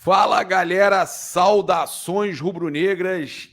Fala, galera, saudações rubro-negras,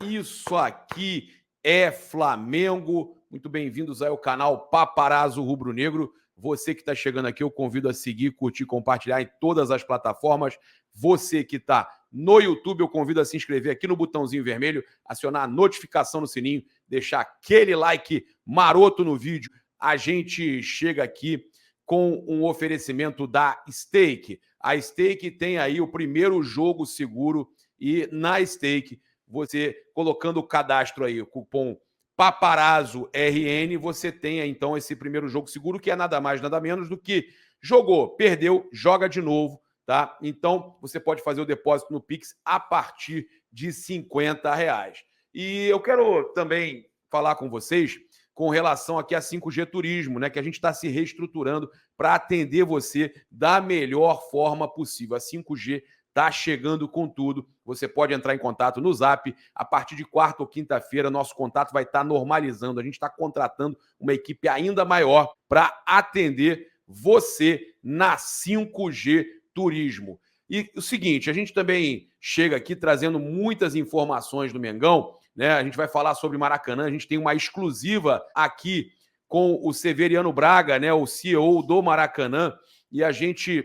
isso aqui é Flamengo, muito bem-vindos ao canal Paparazzo Rubro-Negro. Você que está chegando aqui, eu convido a seguir, curtir, compartilhar em todas as plataformas. Você que está no YouTube, eu convido a se inscrever aqui no botãozinho vermelho, acionar a notificação no sininho, deixar aquele like maroto no vídeo. A gente chega aqui com um oferecimento da Stake. A Stake tem aí o primeiro jogo seguro e na Stake, você colocando o cadastro aí, o cupom Paparazzo RN, você tem então esse primeiro jogo seguro, que é nada mais, nada menos do que jogou, perdeu, joga de novo, tá? Então, você pode fazer o depósito no Pix a partir de R$50. E eu quero também falar com vocês com relação aqui a 5G Turismo, né? Que a gente está se reestruturando para atender você da melhor forma possível. A 5G está chegando com tudo. Você pode entrar em contato no Zap. A partir de quarta ou quinta-feira, nosso contato vai estar normalizando. A gente está contratando uma equipe ainda maior para atender você na 5G Turismo. E o seguinte, a gente também chega aqui trazendo muitas informações do Mengão, né? A gente vai falar sobre Maracanã, a gente tem uma exclusiva aqui com o Severiano Braga, né? O CEO do Maracanã, e a gente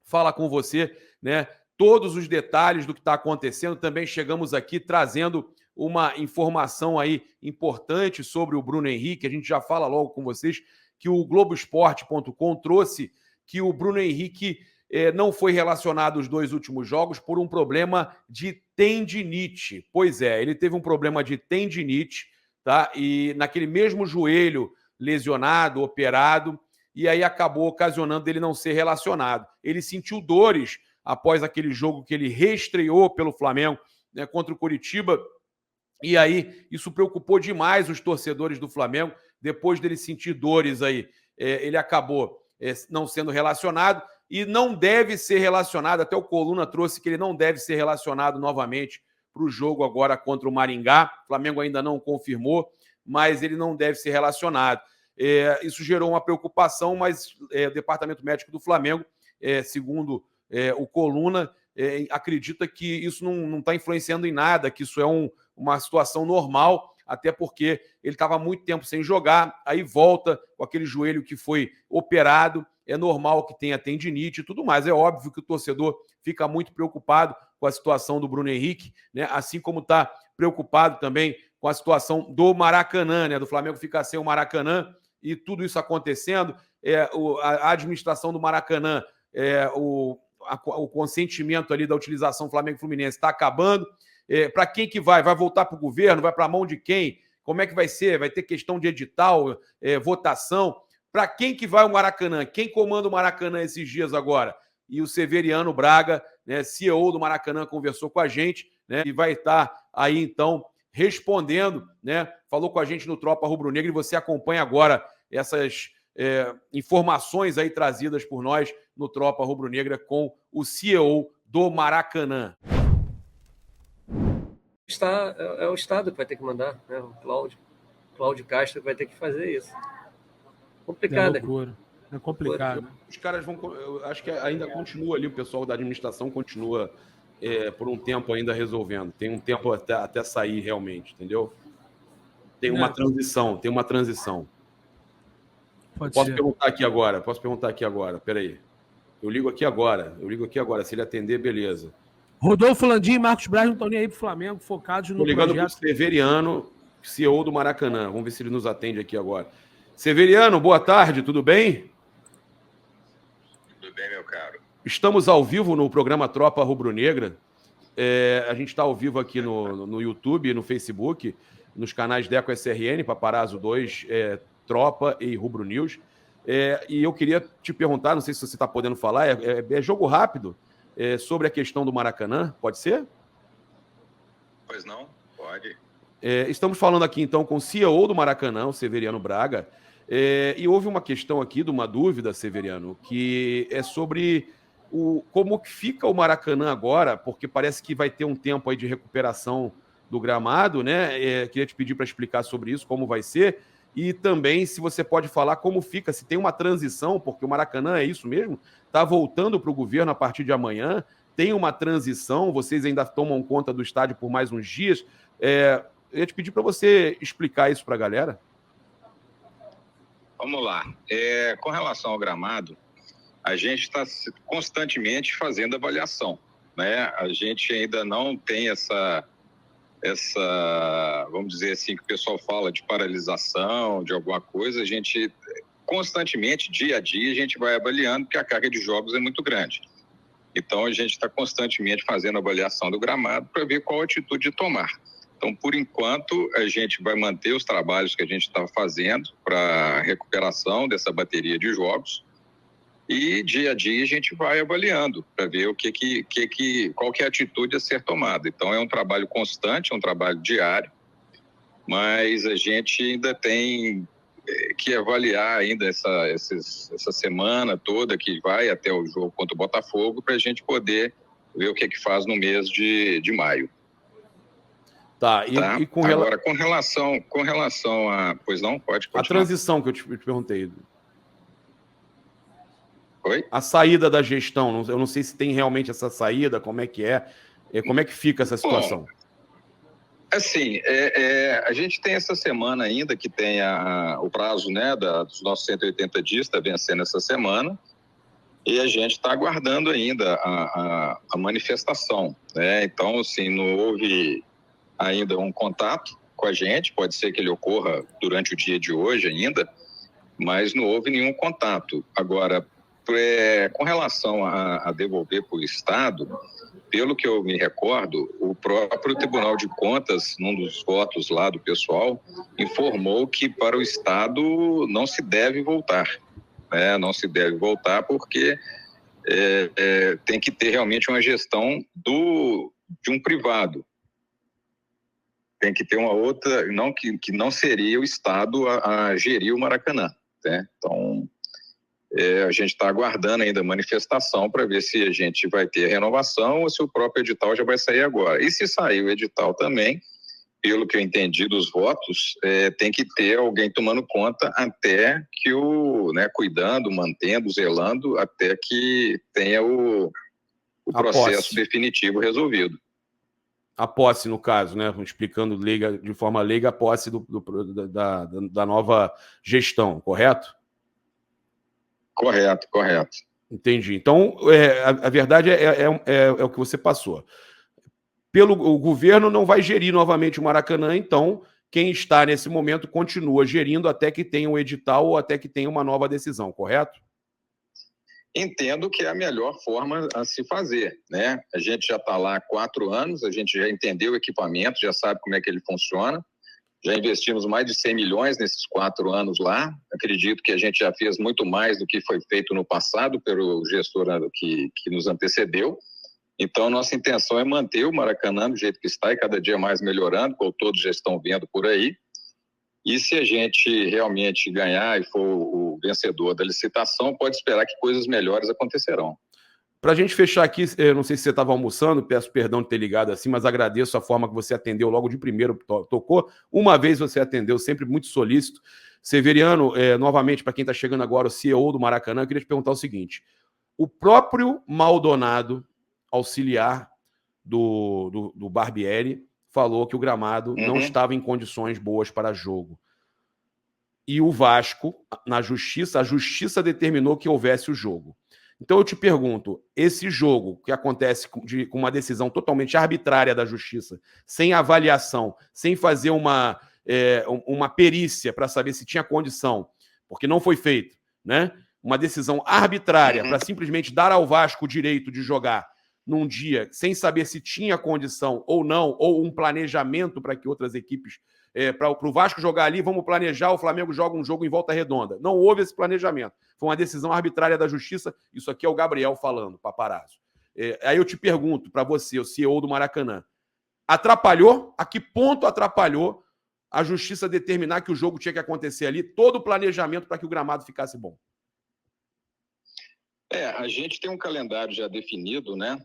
fala com você, né? Todos os detalhes do que está acontecendo. Também chegamos aqui trazendo uma informação aí importante sobre o Bruno Henrique. A gente já fala logo com vocês que o Globoesporte.com trouxe que o Bruno Henrique não foi relacionado os 2 últimos jogos por um problema de tendinite. Pois é, ele teve um problema de tendinite, tá? E naquele mesmo joelho lesionado, operado, e aí acabou ocasionando ele não ser relacionado. Ele sentiu dores após aquele jogo que ele reestreou pelo Flamengo, né, contra o Coritiba, e aí isso preocupou demais os torcedores do Flamengo. Depois dele sentir dores aí, ele acabou não sendo relacionado e não deve ser relacionado. Até o Coluna trouxe que ele não deve ser relacionado novamente para o jogo agora contra o Maringá. O Flamengo ainda não confirmou, mas ele não deve ser relacionado. Isso gerou uma preocupação, mas o Departamento Médico do Flamengo, segundo o Coluna, acredita que isso não está influenciando em nada, que isso é uma situação normal, até porque ele estava muito tempo sem jogar, aí volta com aquele joelho que foi operado, é normal que tenha tendinite e tudo mais. É óbvio que o torcedor fica muito preocupado com a situação do Bruno Henrique, né? Assim como está preocupado também com a situação do Maracanã, né? Do Flamengo ficar sem o Maracanã e tudo isso acontecendo. A administração do Maracanã, o consentimento ali da utilização Flamengo-Fluminense está acabando. Para quem que vai? Vai voltar para o governo? Vai para a mão de quem? Como é que vai ser? Vai ter questão de edital, votação? Para quem que vai o Maracanã? Quem comanda o Maracanã esses dias agora? E o Severiano Braga, né, CEO do Maracanã, conversou com a gente, né, e vai estar aí, então, respondendo, né? Falou com a gente no Tropa Rubro-Negra e você acompanha agora essas informações aí trazidas por nós no Tropa Rubro-Negra com o CEO do Maracanã. É o Estado que vai ter que mandar, né? O Cláudio Castro vai ter que fazer isso. Complicado. É complicado. Os caras vão... Eu acho que ainda continua ali, o pessoal da administração continua por um tempo ainda resolvendo. Tem um tempo até sair realmente, entendeu? Tem uma transição. Posso perguntar aqui agora. Peraí. Eu ligo aqui agora. Se ele atender, beleza. Rodolfo Landim e Marcos Braz não estão nem aí pro Flamengo, focados no projeto. Tô ligando pro Severiano, CEO do Maracanã. Vamos ver se ele nos atende aqui agora. Severiano, boa tarde, tudo bem? Tudo bem, meu caro. Estamos ao vivo no programa Tropa Rubro-Negra. A gente está ao vivo aqui no YouTube, no Facebook, nos canais Deco SRN, Paparazzo 2, Tropa e Rubro News. E eu queria te perguntar, não sei se você está podendo falar, é jogo rápido, sobre a questão do Maracanã, pode ser? Pois não, pode. Estamos falando aqui, então, com o CEO do Maracanã, o Severiano Braga, e houve uma questão aqui, de uma dúvida, Severiano, que é sobre como que fica o Maracanã agora, porque parece que vai ter um tempo aí de recuperação do gramado, né? Queria te pedir para explicar sobre isso, como vai ser, e também se você pode falar como fica, se tem uma transição, porque o Maracanã é isso mesmo, está voltando para o governo a partir de amanhã, tem uma transição, vocês ainda tomam conta do estádio por mais uns dias. Eu ia te pedir para você explicar isso para a galera. Vamos lá. Com relação ao gramado, a gente está constantemente fazendo avaliação, né? A gente ainda não tem essa, vamos dizer assim, que o pessoal fala de paralisação, de alguma coisa. A gente constantemente, dia a dia, a gente vai avaliando, porque a carga de jogos é muito grande. Então, a gente está constantemente fazendo avaliação do gramado para ver qual atitude tomar. Então, por enquanto, a gente vai manter os trabalhos que a gente está fazendo para a recuperação dessa bateria de jogos e, dia a dia, a gente vai avaliando para ver qual que é a atitude a ser tomada. Então, é um trabalho constante, é um trabalho diário, mas a gente ainda tem que avaliar ainda essa semana toda que vai até o jogo contra o Botafogo para a gente poder ver o que faz no mês de maio. Tá, tá? E com agora, com relação a... Pois não? Pode continuar. A transição que eu te perguntei. Oi? A saída da gestão, eu não sei se tem realmente essa saída, como é que fica essa situação? Bom, assim, a gente tem essa semana ainda que tem o prazo, né, dos nossos 180 dias, está vencendo essa semana, e a gente está aguardando ainda a manifestação, né? Então, assim, não houve ainda um contato com a gente, pode ser que ele ocorra durante o dia de hoje ainda, mas não houve nenhum contato. Agora, com relação a devolver para o Estado, pelo que eu me recordo, o próprio Tribunal de Contas, num dos votos lá do pessoal, informou que para o Estado não se deve voltar, né? Não se deve voltar porque tem que ter realmente uma gestão de um privado. Tem que ter uma outra, que não seria o Estado a gerir o Maracanã, né? Então, a gente está aguardando ainda a manifestação para ver se a gente vai ter a renovação ou se o próprio edital já vai sair agora. E se sair o edital também, pelo que eu entendi dos votos, tem que ter alguém tomando conta até que cuidando, mantendo, zelando, até que tenha o processo definitivo resolvido. A posse, no caso, né? Explicando de forma leiga a posse da nova gestão, correto? Correto. Entendi. Então, a verdade é o que você passou. O governo não vai gerir novamente o Maracanã, então quem está nesse momento continua gerindo até que tenha um edital ou até que tenha uma nova decisão, correto? Entendo que é a melhor forma a se fazer, né? A gente já está lá há 4 anos, a gente já entendeu o equipamento, já sabe como é que ele funciona, já investimos mais de 100 milhões nesses 4 anos lá. Acredito que a gente já fez muito mais do que foi feito no passado pelo gestor que nos antecedeu. Então, nossa intenção é manter o Maracanã do jeito que está e cada dia mais melhorando, como todos já estão vendo por aí. E se a gente realmente ganhar e for o vencedor da licitação, pode esperar que coisas melhores acontecerão. Para a gente fechar aqui, eu não sei se você estava almoçando, peço perdão de ter ligado assim, mas agradeço a forma que você atendeu logo de primeiro, tocou. Uma vez você atendeu, sempre muito solícito. Severiano, novamente, para quem está chegando agora, o CEO do Maracanã, eu queria te perguntar o seguinte. O próprio Maldonado, auxiliar do Barbieri, falou que o gramado não estava em condições boas para jogo. E o Vasco, a justiça determinou que houvesse o jogo. Então eu te pergunto, esse jogo que acontece com uma decisão totalmente arbitrária da justiça, sem avaliação, sem fazer uma perícia para saber se tinha condição, porque não foi feito, né? Uma decisão arbitrária para simplesmente dar ao Vasco o direito de jogar num dia sem saber se tinha condição ou não, ou um planejamento para que outras equipes, para o Vasco jogar ali, vamos planejar, o Flamengo joga um jogo em Volta Redonda. Não houve esse planejamento. Foi uma decisão arbitrária da justiça. Isso aqui é o Gabriel falando, paparazzo. Aí eu te pergunto para você, o CEO do Maracanã, atrapalhou? A que ponto atrapalhou a justiça determinar que o jogo tinha que acontecer ali, todo o planejamento para que o gramado ficasse bom? A gente tem um calendário já definido, né?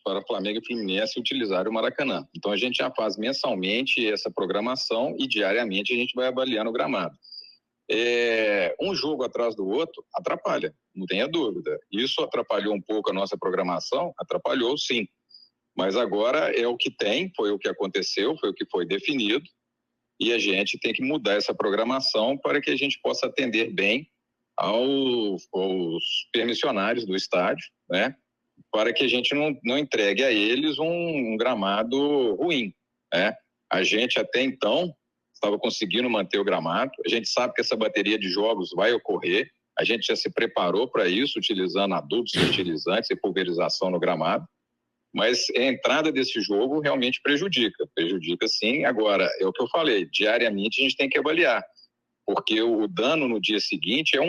Para Flamengo e Fluminense utilizarem o Maracanã. Então, a gente já faz mensalmente essa programação e diariamente a gente vai avaliando o gramado. Um jogo atrás do outro atrapalha, não tenha dúvida. Isso atrapalhou um pouco a nossa programação? Atrapalhou, sim. Mas agora é o que tem, foi o que aconteceu, foi o que foi definido, e a gente tem que mudar essa programação para que a gente possa atender bem aos permissionários do estádio, né? Para que a gente não entregue a eles um gramado ruim, né? A gente até então estava conseguindo manter o gramado, a gente sabe que essa bateria de jogos vai ocorrer, a gente já se preparou para isso, utilizando adubos fertilizantes e pulverização no gramado, mas a entrada desse jogo realmente prejudica sim. Agora, é o que eu falei, diariamente a gente tem que avaliar, porque o dano no dia seguinte é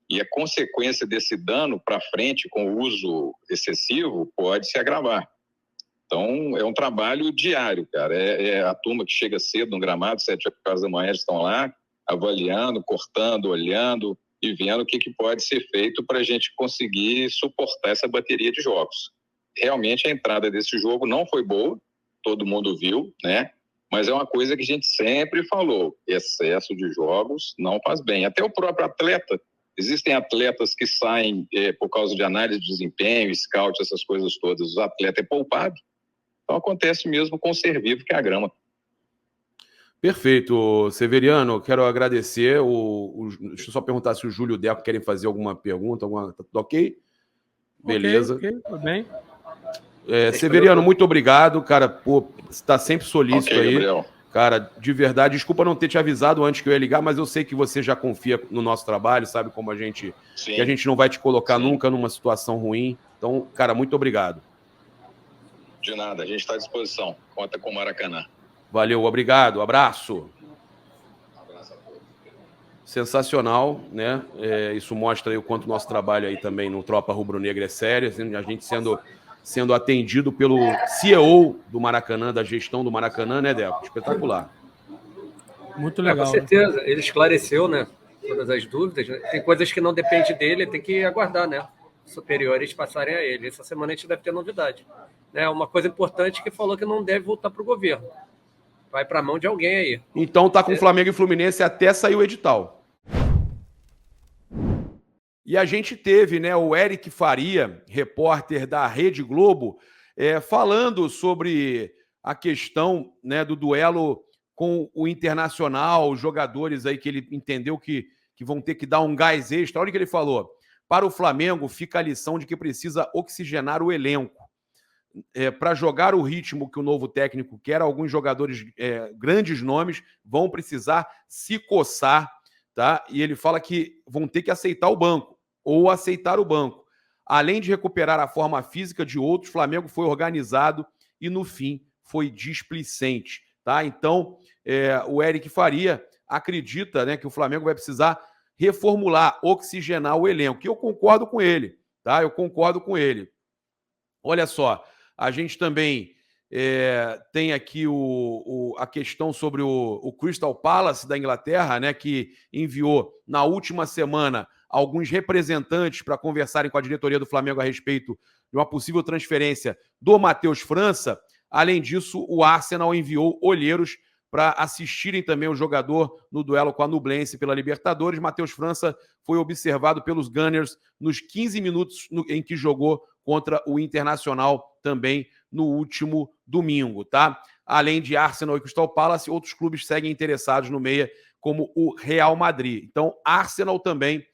e a consequência desse dano para frente com o uso excessivo pode se agravar. Então, é um trabalho diário, cara. É a turma que chega cedo no gramado, 7 horas da manhã, estão lá avaliando, cortando, olhando e vendo o que pode ser feito para a gente conseguir suportar essa bateria de jogos. Realmente, a entrada desse jogo não foi boa, todo mundo viu, né? Mas é uma coisa que a gente sempre falou, excesso de jogos não faz bem. Até o próprio atleta, existem atletas que saem por causa de análise de desempenho, scout, essas coisas todas, o atleta é poupado. Então acontece mesmo com o ser vivo, que é a grama. Perfeito, Severiano, quero agradecer. Deixa eu só perguntar se o Júlio e o Deco querem fazer alguma pergunta, tá tudo ok? Beleza. Ok, tudo bem. Severiano, muito obrigado, cara. Pô, você está sempre solícito aí. Gabriel. Cara, de verdade, desculpa não ter te avisado antes que eu ia ligar, mas eu sei que você já confia no nosso trabalho, sabe como que a gente não vai te colocar nunca numa situação ruim. Então, cara, muito obrigado. De nada, a gente está à disposição. Conta com o Maracanã. Valeu, obrigado, abraço. Sensacional, né? Isso mostra aí o quanto o nosso trabalho aí também no Tropa Rubro-Negra é sério, assim, a gente sendo atendido pelo CEO do Maracanã, da gestão do Maracanã, né, Deco? Espetacular. Muito legal. Com certeza, ele esclareceu, né? Todas as dúvidas. Né? Tem coisas que não dependem dele, tem que aguardar, né? Superiores passarem a ele. Essa semana a gente deve ter novidade. Né? Uma coisa importante que falou que não deve voltar para o governo. Vai para a mão de alguém aí. Então tá com Flamengo e Fluminense até sair o edital. E a gente teve, né, o Eric Faria, repórter da Rede Globo, falando sobre a questão, né, do duelo com o Internacional, os jogadores aí que ele entendeu que vão ter que dar um gás extra. Olha o que ele falou. Para o Flamengo fica a lição de que precisa oxigenar o elenco. Para jogar o ritmo que o novo técnico quer, alguns jogadores, grandes nomes, vão precisar se coçar, tá? E ele fala que vão ter que aceitar o banco, ou aceitar o banco. Além de recuperar a forma física de outros, o Flamengo foi organizado e, no fim, foi displicente, tá? Então, o Eric Faria acredita, né, que o Flamengo vai precisar reformular, oxigenar o elenco. E eu concordo com ele, tá? Eu concordo com ele. Olha só, a gente também tem aqui a questão sobre o Crystal Palace da Inglaterra, né, que enviou na última semana alguns representantes para conversarem com a diretoria do Flamengo a respeito de uma possível transferência do Matheus França. Além disso, o Arsenal enviou olheiros para assistirem também o jogador no duelo com a Nublense pela Libertadores. Matheus França foi observado pelos Gunners nos 15 minutos em que jogou contra o Internacional também no último domingo, tá? Além de Arsenal e Crystal Palace, outros clubes seguem interessados no meia, como o Real Madrid. Então, Arsenal também,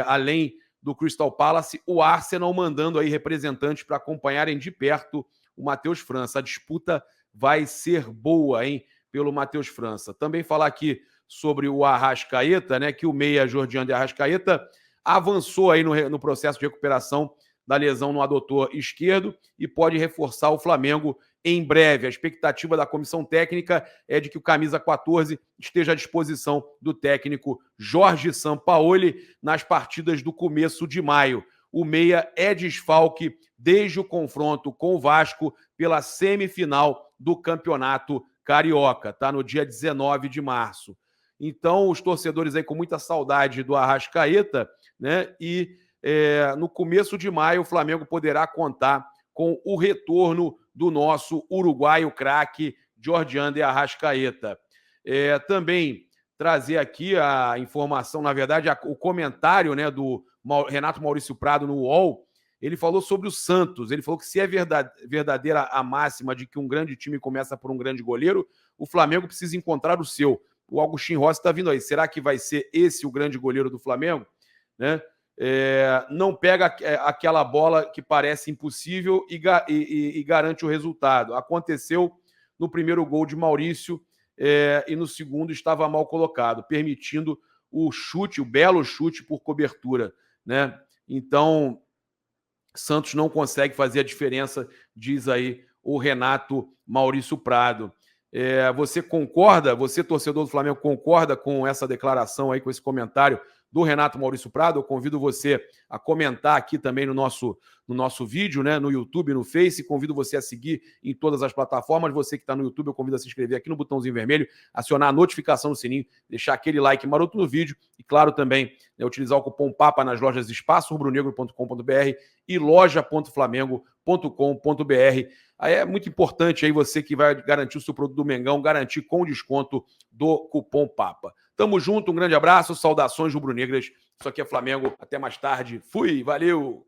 além do Crystal Palace, o Arsenal mandando aí representantes para acompanharem de perto o Matheus França. A disputa vai ser boa, hein, pelo Matheus França. Também falar aqui sobre o Arrascaeta, né, que o meia Jordian de Arrascaeta avançou aí no processo de recuperação da lesão no adutor esquerdo e pode reforçar o Flamengo em breve. A expectativa da comissão técnica é de que o camisa 14 esteja à disposição do técnico Jorge Sampaoli nas partidas do começo de maio. O meia é desfalque desde o confronto com o Vasco pela semifinal do Campeonato Carioca, tá? No dia 19 de março. Então, os torcedores aí com muita saudade do Arrascaeta, né? E no começo de maio, o Flamengo poderá contar com o retorno do nosso uruguaio craque Jordian de Arrascaeta. Também trazer aqui a informação, na verdade, o comentário, né, do Renato Maurício Prado no UOL, ele falou sobre o Santos. Ele falou que se é verdadeira a máxima de que um grande time começa por um grande goleiro, o Flamengo precisa encontrar o seu. O Agostinho Rossi está vindo aí. Será que vai ser esse o grande goleiro do Flamengo? Né? Não pega aquela bola que parece impossível e garante o resultado. Aconteceu no primeiro gol de Maurício e no segundo estava mal colocado, permitindo o chute, o belo chute por cobertura. Né? Então, Santos não consegue fazer a diferença, diz aí o Renato Maurício Prado. Você concorda, você torcedor do Flamengo, concorda com essa declaração aí, com esse comentário do Renato Maurício Prado? Eu convido você a comentar aqui também no nosso vídeo, né, no YouTube, no Face. Convido você a seguir em todas as plataformas. Você que está no YouTube, eu convido a se inscrever aqui no botãozinho vermelho, acionar a notificação no sininho, deixar aquele like maroto no vídeo e, claro, também utilizar o cupom PAPA nas lojas espaçorubronegro.com.br e loja.flamengo.com.br. Aí é muito importante aí você que vai garantir o seu produto do Mengão, garantir com desconto do cupom PAPA. Tamo junto, um grande abraço, saudações rubro-negras. Isso aqui é Flamengo. Até mais tarde. Fui, valeu!